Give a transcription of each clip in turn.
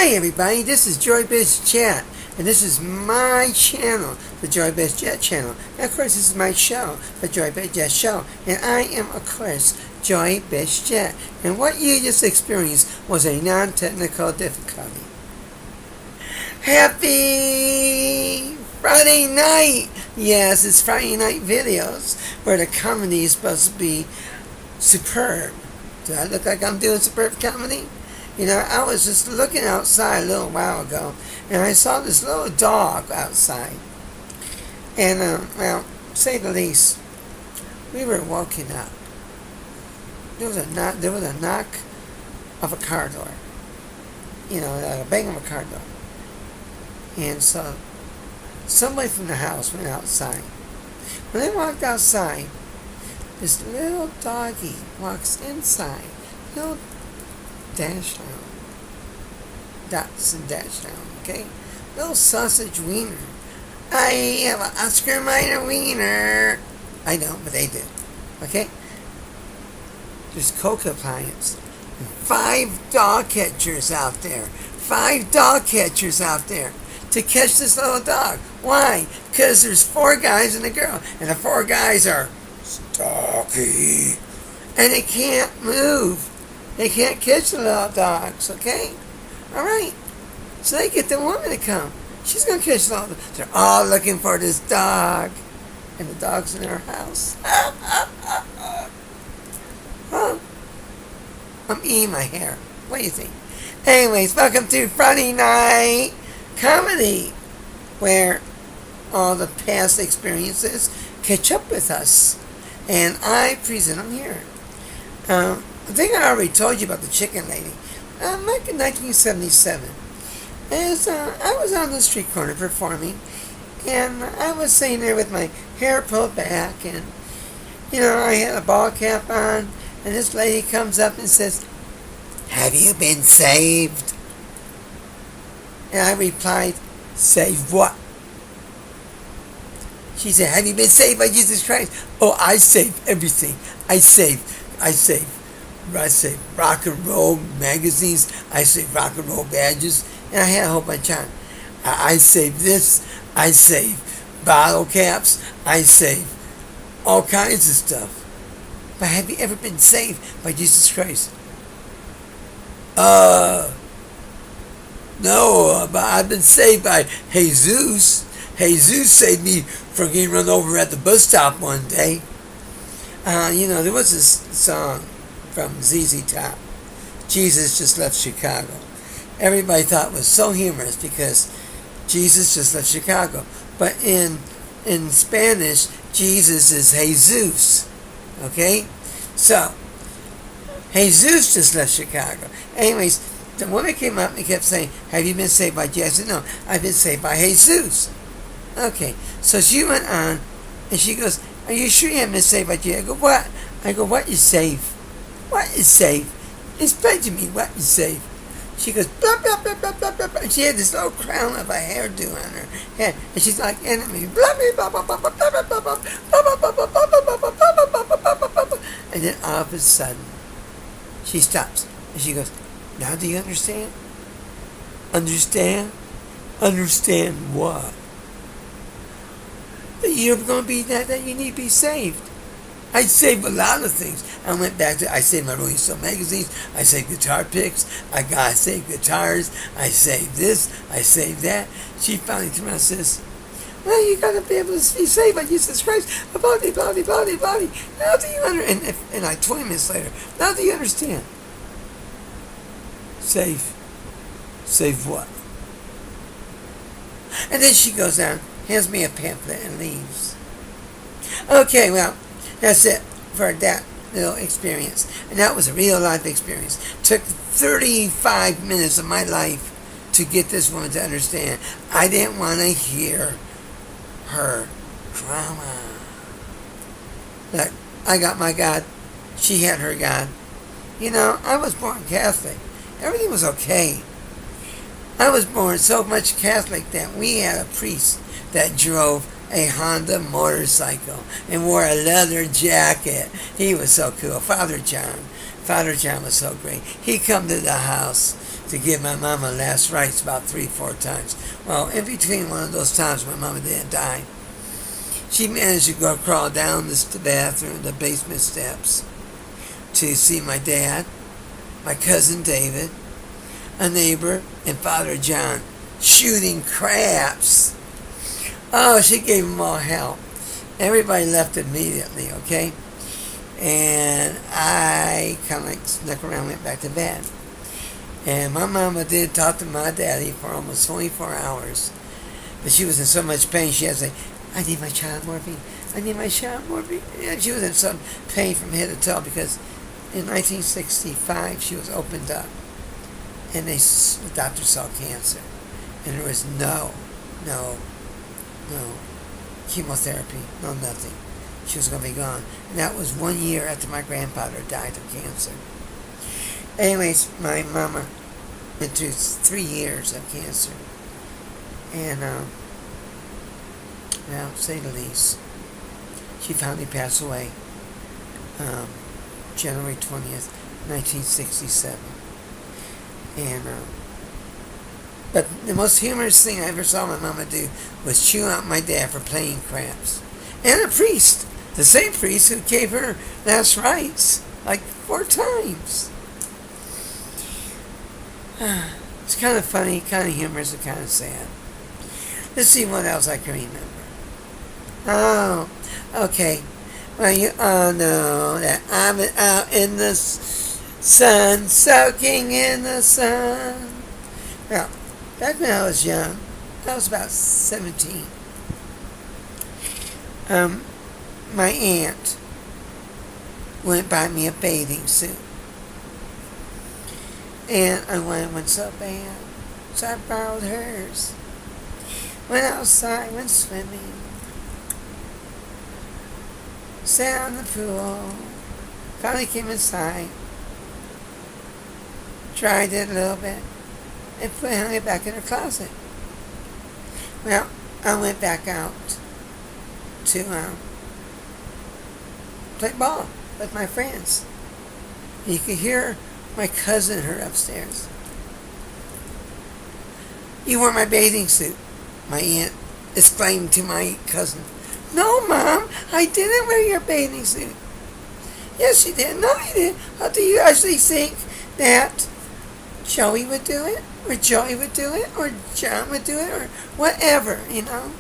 Hi everybody, this is Joy Biz Chat, and this is my channel, the Joy Biz Chat channel. And of course, this is my show, the Joy Biz Chat show, and I am, of course, Joy Biz Chat. And what you just experienced was a non-technical difficulty. Happy Friday night! Yes, it's Friday night videos, where the comedy is supposed to be superb. Do I look like I'm doing superb comedy? You know, I was just looking outside a little while ago, and I saw this little dog outside. And, well, say the least, we were woken up. There was a knock of a car door. You know, a bang of a car door. And so, somebody from the house went outside. When they walked outside, this little doggy walks inside. Little Dachshund. Dachshund, okay? Little sausage wiener. I have an Oscar Mayer wiener. I don't, but they do. Okay? There's Coke appliance. And 5 dog catchers out there. 5 dog catchers out there to catch this little dog. Why? Because there's 4 guys and a girl. And the 4 guys are stocky. And they can't move. They can't catch the little dogs, okay? Alright. So they get the woman to come. She's going to catch the little dog. They're all looking for this dog. And the dog's in their house. Huh? I'm eating my hair. What do you think? Anyways, welcome to Friday Night Comedy, where all the past experiences catch up with us. And I present them here. I think I already told you about the chicken lady. Back in 1977, as I was on the street corner performing, and I was sitting there with my hair pulled back, and you know, I had a ball cap on, and this lady comes up and says, "Have you been saved?" And I replied, "Saved what?" She said, "Have you been saved by Jesus Christ?" "Oh, I saved everything. I saved rock and roll magazines. I saved rock and roll badges. And I had a whole bunch on. I saved this. I saved bottle caps. I saved all kinds of stuff. But have you ever been saved by Jesus Christ?" No, but I've been saved by Jesus. Jesus saved me from getting run over at the bus stop one day. You know, there was this song from ZZ Top, "Jesus Just Left Chicago." Everybody thought it was so humorous because Jesus just left Chicago. But in Spanish, Jesus is Jesus. Okay? So, Jesus just left Chicago. Anyways, the woman came up and kept saying, "Have you been saved by Jesus?" I said, "No, I've been saved by Jesus." Okay, so she went on, and she goes, "Are you sure you haven't been saved by Jesus?" I go, "What?" I go, "What is saved? What is saved? Explain to me what is saved." She goes, blah, blah, blah, blah, blah, blah, blah. And she had this little crown of a hairdo on her head. And she's like, enemy, blah, blah, blah, blah, blah, blah, blah, blah, blah, blah, blah, blah, blah, blah, blah, blah. And then all of a sudden, she stops. And she goes, "Now do you understand?" "Understand? Understand what?" "That you're going to be that you need to be saved." I saved a lot of things. I went back to, I saved my Rolling Stone magazines, I saved guitar picks, I saved guitars, I saved this, I saved that. She finally came around and says, "Well, you got to be able to be saved by Jesus Christ, blah, blah, blah, blah, blah. Now do you understand?" And like 20 minutes later, "Now do you understand?" Save what? And then she goes down, hands me a pamphlet, and leaves. Okay, well, that's it for that little experience. And that was a real life experience. Took 35 minutes of my life to get this woman to understand. I didn't want to hear her drama. Look, I got my God. She had her God. You know, I was born Catholic. Everything was okay. I was born so much Catholic that we had a priest that drove a Honda motorcycle and wore a leather jacket. He was so cool. Father John was so great. He'd come to the house to give my mama last rites about 3-4 times. Well, in between one of those times my mama didn't die, she managed to go crawl down the bathroom, the basement steps, to see my dad, my cousin David, a neighbor, and Father John shooting craps. Oh, she gave them all hell. Everybody left immediately, okay? And I kind of like snuck around and went back to bed. And my mama did talk to my daddy for almost 24 hours. But she was in so much pain, she had to say, I need my child morphine. I need my child morphine. And she was in some pain from head to toe because in 1965 she was opened up. And the doctor saw cancer. And there was no chemotherapy, no nothing. She was going to be gone. And that was 1 year after my grandfather died of cancer. Anyways, my mama went through 3 years of cancer. And, well, to say the least, she finally passed away January 20th, 1967. And, but the most humorous thing I ever saw my mama do was chew out my dad for playing craps. And a priest, the same priest who gave her last rites, like 4 times. It's kind of funny, kind of humorous, and kind of sad. Let's see what else I can remember. Oh, okay. Well, you all know that I've been out in the sun, soaking in the sun. Well, back when I was young, I was about 17. My aunt went buy me a bathing suit. And I wanted one so bad, so I borrowed hers. Went outside, went swimming. Sat on the pool. Finally came inside. Dried it a little bit. And hung it back in her closet. Well, I went back out to play ball with my friends. You could hear my cousin her upstairs. You wore my bathing suit, my aunt exclaimed to my cousin. No, Mom, I didn't wear your bathing suit. Yes, you did. No, you didn't. How do you actually think that Joey would do it? Or Joey would do it? Or John would do it? Or whatever, you know?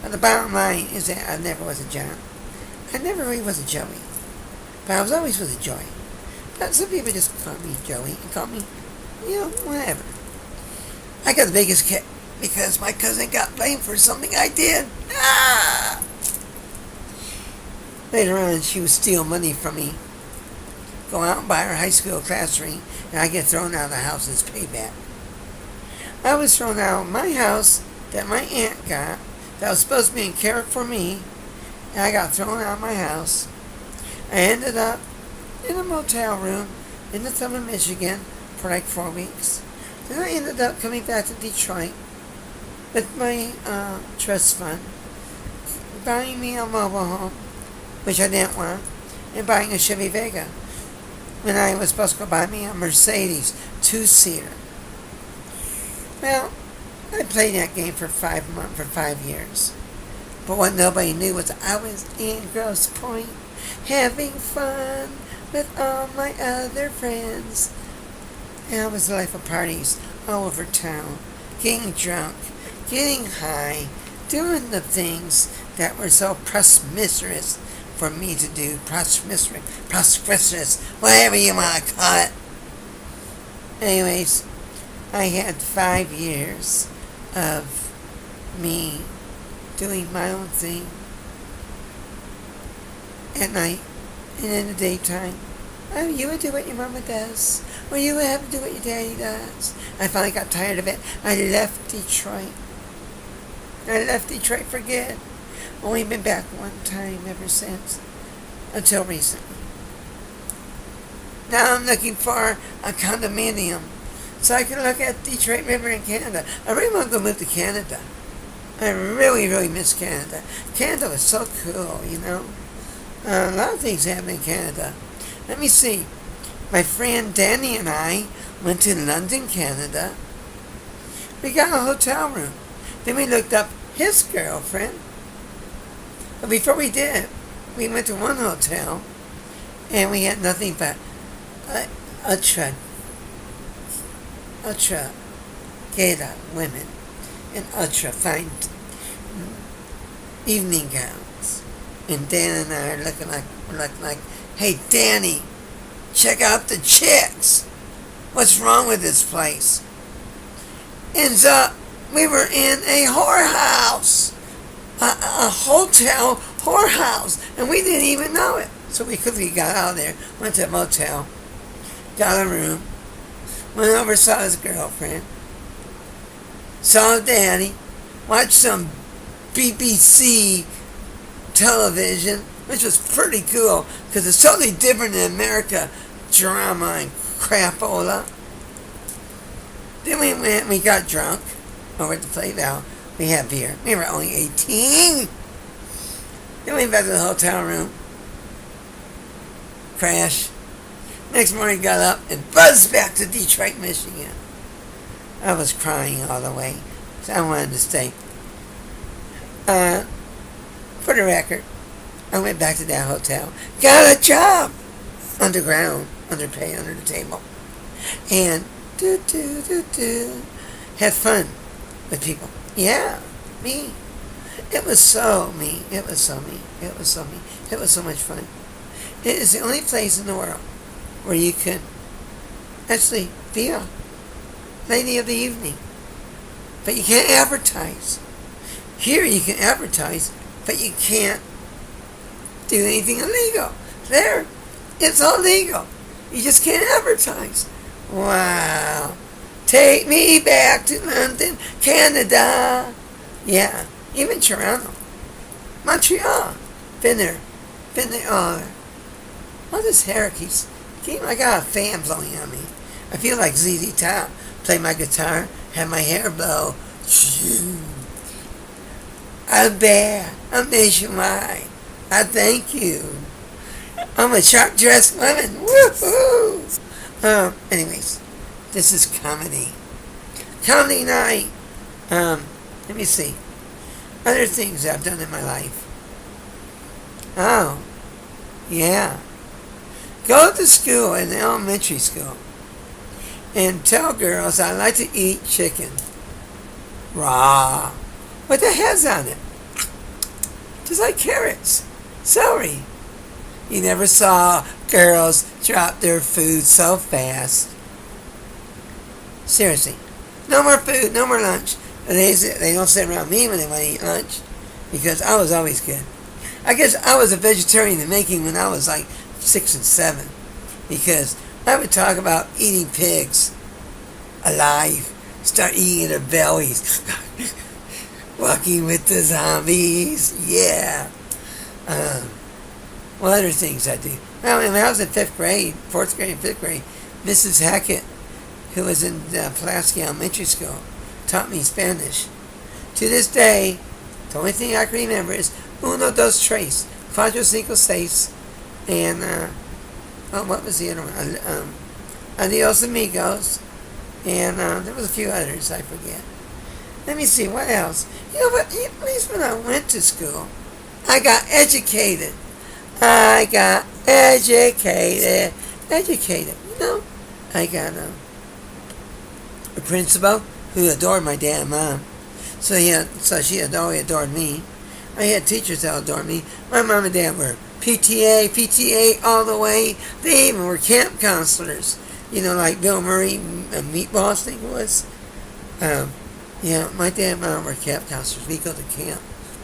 But the bottom line is that I never was a John. I never really was a Joey. But I was always with a Joey. But some people just call me Joey and call me, you know, whatever. I got the biggest kick because my cousin got blamed for something I did. Ah! Later on, she would steal money from me, go out and buy her high school class ring, and I get thrown out of the house as payback. I was thrown out of my house that my aunt got, that was supposed to be in care for me, and I got thrown out of my house. I ended up in a motel room in the Thumb of Michigan for like 4 weeks. Then I ended up coming back to Detroit with my trust fund, buying me a mobile home, which I didn't want, and buying a Chevy Vega when I was supposed to go buy me a Mercedes 2-seater. Well, I played that game for 5 years. But what nobody knew was I was in Grosse Pointe having fun with all my other friends. And I was the life of parties all over town, getting drunk, getting high, doing the things that were so prosperous for me to do. Prosperous, whatever you want to call it. Anyways, I had 5 years of me doing my own thing at night, and in the daytime, you would do what your mama does, or you would have to do what your daddy does. I finally got tired of it. I left Detroit. I left Detroit for good. Only been back one time ever since, until recently. Now I'm looking for a condominium so I can look at Detroit River in Canada. I really want to go move to Canada. I really, really miss Canada. Canada was so cool, you know. A lot of things happen in Canada. Let me see. My friend Danny and I went to London, Canada. We got a hotel room. Then we looked up his girlfriend. But before we did, we went to one hotel and we had nothing but ultra gala women in ultra fine evening gowns. And Dan and I are looking like, hey Danny, check out the chicks. What's wrong with this place? Ends up, we were in a whorehouse. A hotel whorehouse. And we didn't even know it. So we quickly got out of there, went to a motel, got a room, went over, saw his girlfriend, saw Danny, watched some BBC television, which was pretty cool because it's totally different than America drama and crapola. Then we went and we got drunk over at the Playval. We had beer. We were only 18. Then we went back to the hotel room. Crash. Next morning got up and buzzed back to Detroit, Michigan. I was crying all the way. So I wanted to stay. For the record, I went back to that hotel. Got a job. Underground. Underpaid, under the table. And had fun with people. Yeah, me. It was so me. It was so me. It was so me. It was so much fun. It is the only place in the world where you can actually be a lady of the evening. But you can't advertise. Here you can advertise, but you can't do anything illegal. There, it's all legal. You just can't advertise. Wow. Take me back to London, Canada. Yeah, even Toronto. Montreal. Been there. All this hair keeps I got a fan blowing on me. I feel like ZZ Top. Play my guitar, have my hair blow. I'm bad. I'm nationwide. I thank you. I'm a sharp dressed woman. Woohoo! Anyways, this is comedy. Comedy night. Let me see. Other things I've done in my life. Oh, yeah. Go to school in the elementary school and tell girls I like to eat chicken. Raw. With the heads on it. Just like carrots. Celery. You never saw girls drop their food so fast. Seriously. No more food, no more lunch. They don't sit around me when they want to eat lunch because I was always good. I guess I was a vegetarian in the making when I was like 6 and 7 because I would talk about eating pigs alive, start eating their bellies, walking with the zombies, yeah. What other things I do? Well, when I was in 4th grade and 5th grade, Mrs. Hackett, who was in Pulaski Elementary School, taught me Spanish. To this day, the only thing I can remember is uno, dos, tres, cuatro, cinco, seis, and, what was the other one? Adios, amigos, and there was a few others, I forget. Let me see, what else? You know what, at least when I went to school, I got educated. I got educated. You know, I got a principal who adored my dad and mom. So she adored me. I had teachers that adored me. My mom and dad were PTA all the way. They even were camp counselors. You know, like Bill Murray, Meatballs, I think it was. Yeah, my dad and mom were camp counselors. We go to camp.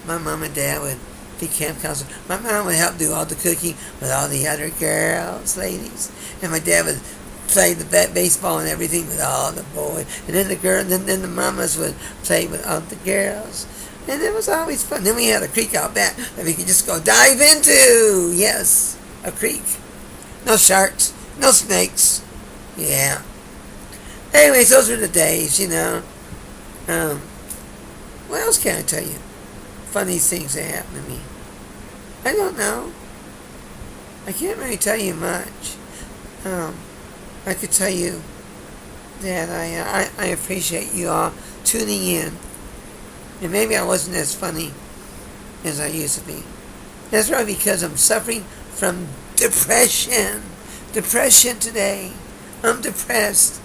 My mom and dad would be camp counselors. My mom would help do all the cooking with all the other girls, ladies. And my dad would play the baseball and everything with all the boys. And then then the mamas would play with all the girls. And it was always fun. Then we had a creek out back that we could just go dive into. Yes, a creek. No sharks, no snakes. Yeah. Anyways, those were the days, you know. What else can I tell you? Funny things that happened to me. I don't know. I can't really tell you much. I could tell you that I appreciate you all tuning in. And maybe I wasn't as funny as I used to be. That's probably because I'm suffering from depression. Depression today. I'm depressed.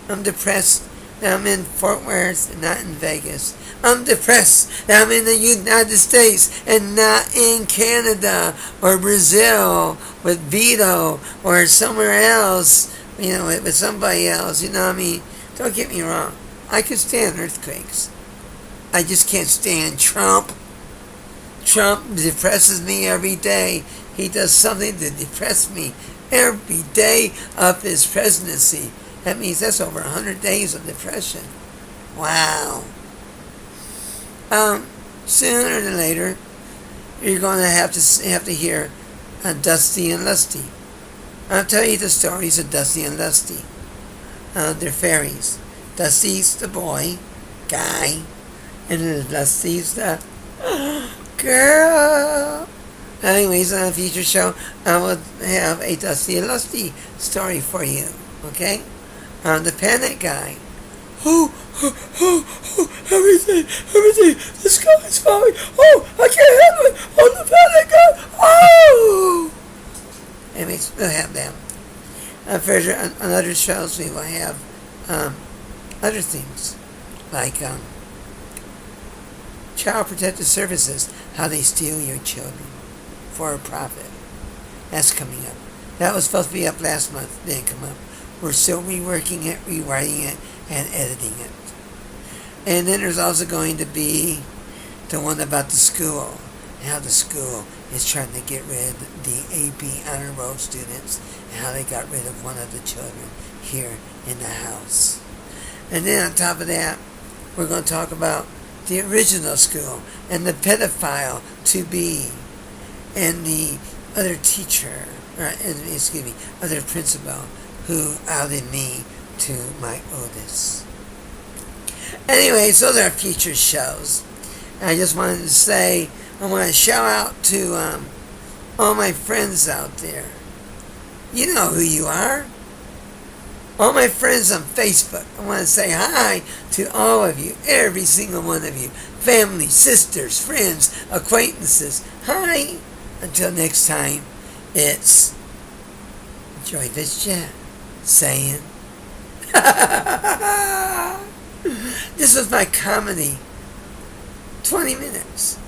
I'm depressed that I'm in Fort Worth and not in Vegas. I'm depressed that I'm in the United States and not in Canada or Brazil with Vito or somewhere else, with somebody else, you know what I mean? Don't get me wrong. I can stand earthquakes. I just can't stand Trump. Trump depresses me every day. He does something to depress me every day of his presidency. That means that's over 100 days of depression. Wow. Sooner than later, you're going to have to hear Dusty and Lusty. I'll tell you the stories of Dusty and Lusty. They're fairies. Dusty's the boy, guy, and then Lusty's the girl. Anyways, on a future show, I will have a Dusty and Lusty story for you. Okay? The panic guy. Everything, the sky is falling. Oh, I can't handle it. Oh, the panic guy. Oh! Anyways, we'll have them. Further, on other shows, we will have other things, like Child Protective Services, how they steal your children for a profit. That's coming up. That was supposed to be up last month. Didn't come up. We're still reworking it, rewriting it, and editing it. And then there's also going to be the one about the school, how the school is trying to get rid of the AP Honor Roll students, and how they got rid of one of the children here in the house. And then on top of that, we're going to talk about the original school and the pedophile to be, and the other teacher, other principal who outed me to my oldest. Anyways, those are future shows. I just wanted to say, I want to shout out to all my friends out there. You know who you are. All my friends on Facebook. I want to say hi to all of you, every single one of you. Family, sisters, friends, acquaintances. Hi. Until next time, it's Joy Vizchat saying, this was my comedy. 20 minutes.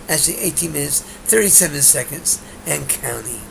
Actually, 18 minutes, 37 seconds, and counting.